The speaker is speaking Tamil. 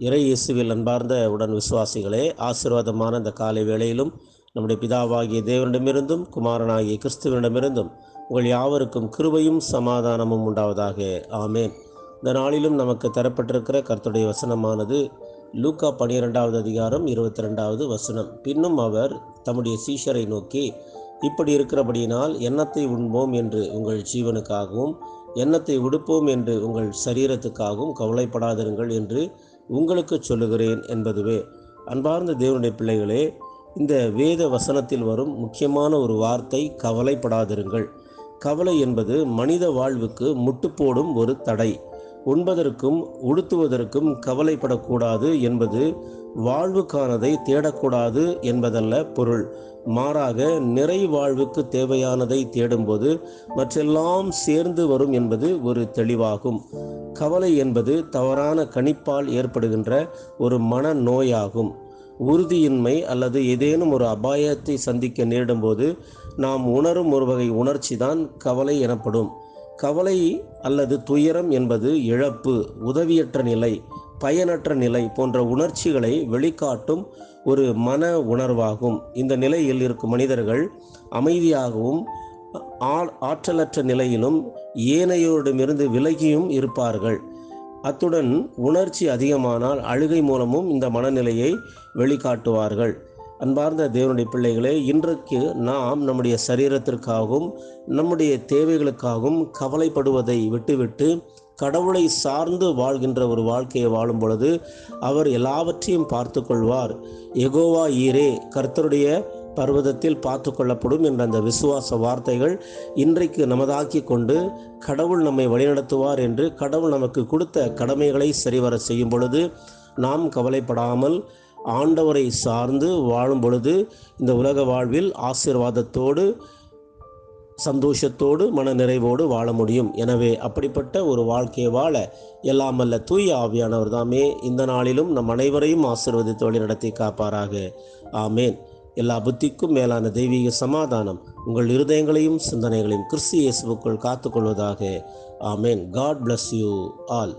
இறை இயேசுவில் அன்பார்ந்த உடன் விசுவாசிகளே, ஆசீர்வாதமான இந்த காலை வேளையிலும் நம்முடைய பிதாவாகிய தேவனிடமிருந்தும் குமாரனாகிய கிறிஸ்துவனிடமிருந்தும் உங்கள் யாவருக்கும் கிருபையும் சமாதானமும் உண்டாவதாக. ஆமேன். இந்த நாளிலும் நமக்கு தரப்பட்டிருக்கிற கர்த்தருடைய வசனமானது லூக்கா 12வது அதிகாரம் 22வது வசனம். பின்னும் அவர் தம்முடைய சீஷரை நோக்கி, இப்படி இருக்கிறபடியினால் எண்ணத்தை உண்போம் என்று உங்கள் ஜீவனுக்காகவும் எண்ணத்தை உடுப்போம் என்று உங்கள் சரீரத்துக்காகவும் கவலைப்படாதிருங்கள் என்று உங்களுக்கு சொல்லுகிறேன் என்பதுவே. அன்பார்ந்த தேவனுடைய பிள்ளைகளே, இந்த வேத வசனத்தில் வரும் முக்கியமான ஒரு வார்த்தை கவலைப்படாதிருங்கள். கவலை என்பது மனித வாழ்வுக்கு முட்டுப்போடும் ஒரு தடை. உண்பதற்கும் உடுத்துவதற்கும் கவலைப்படக்கூடாது என்பது வாழ்வுக்கானதை தேடக்கூடாது என்பதல்ல பொருள். மாறாக நிறை வாழ்வுக்கு தேவையானதை தேடும்போது மற்றெல்லாம் சேர்ந்து வரும் என்பது ஒரு தெளிவாகும். கவலை என்பது தவறான கணிப்பால் ஏற்படுகின்ற ஒரு மன நோயாகும். உறுதியின்மை அல்லது ஏதேனும் ஒரு அபாயத்தை சந்திக்க நேரிடும்போது நாம் உணரும் ஒரு வகை உணர்ச்சி தான் கவலை எனப்படும். கவலை அல்லது துயரம் என்பது இழப்பு, உதவியற்ற நிலை, பயனற்ற நிலை போன்ற உணர்ச்சிகளை வெளிக்காட்டும் ஒரு மன உணர்வாகும். இந்த நிலையில் இருக்கும் மனிதர்கள் அமைதியாகவும் ஆற்றலற்ற நிலையிலும் ஏனையோரிடமிருந்து விலகியும் இருப்பார்கள். அத்துடன் உணர்ச்சி அதிகமானால் அழுகை மூலமும் இந்த மனநிலையை வெளிக்காட்டுவார்கள். அன்பார்ந்த தேவனுடைய பிள்ளைகளே, இன்றைக்கு நாம் நம்முடைய சரீரத்திற்காகவும் நம்முடைய தேவைகளுக்காகவும் கவலைப்படுவதை விட்டுவிட்டு கடவுளை சார்ந்து வாழ்கின்ற ஒரு வாழ்க்கையை வாழும் பொழுது அவர் எல்லாவற்றையும் பார்த்து கொள்வார். யெகோவா ஈரே, கர்த்தருடைய பர்வதத்தில் பார்த்து கொள்ளப்படும் என்ற அந்த விசுவாச வார்த்தைகள் இன்றைக்கு நமதாக்கி கொண்டு கடவுள் நம்மை வழிநடத்துவார் என்று கடவுள் நமக்கு கொடுத்த கடமைகளை சரிவர செய்யும் பொழுது நாம் கவலைப்படாமல் ஆண்டவரை சார்ந்து வாழும் பொழுது இந்த உலக வாழ்வில் ஆசீர்வாதத்தோடு சந்தோஷத்தோடு மன நிறைவோடு வாழ முடியும். எனவே அப்படிப்பட்ட ஒரு வாழ்க்கையை வாழ எல்லாம் வல்ல தூய ஆவியானவர் தாமே இந்த நாளிலும் நம் அனைவரையும் ஆசீர்வதித்து வழி நடத்தி காப்பாராக. ஆமேன். எல்லா புத்திக்கும் மேலான தெய்வீக சமாதானம் உங்கள் இருதயங்களையும் சிந்தனைகளையும் கிறிஸ்து இயேசுவுக்குள் காத்துக்கொள்வதாக. ஆமேன். God bless you all.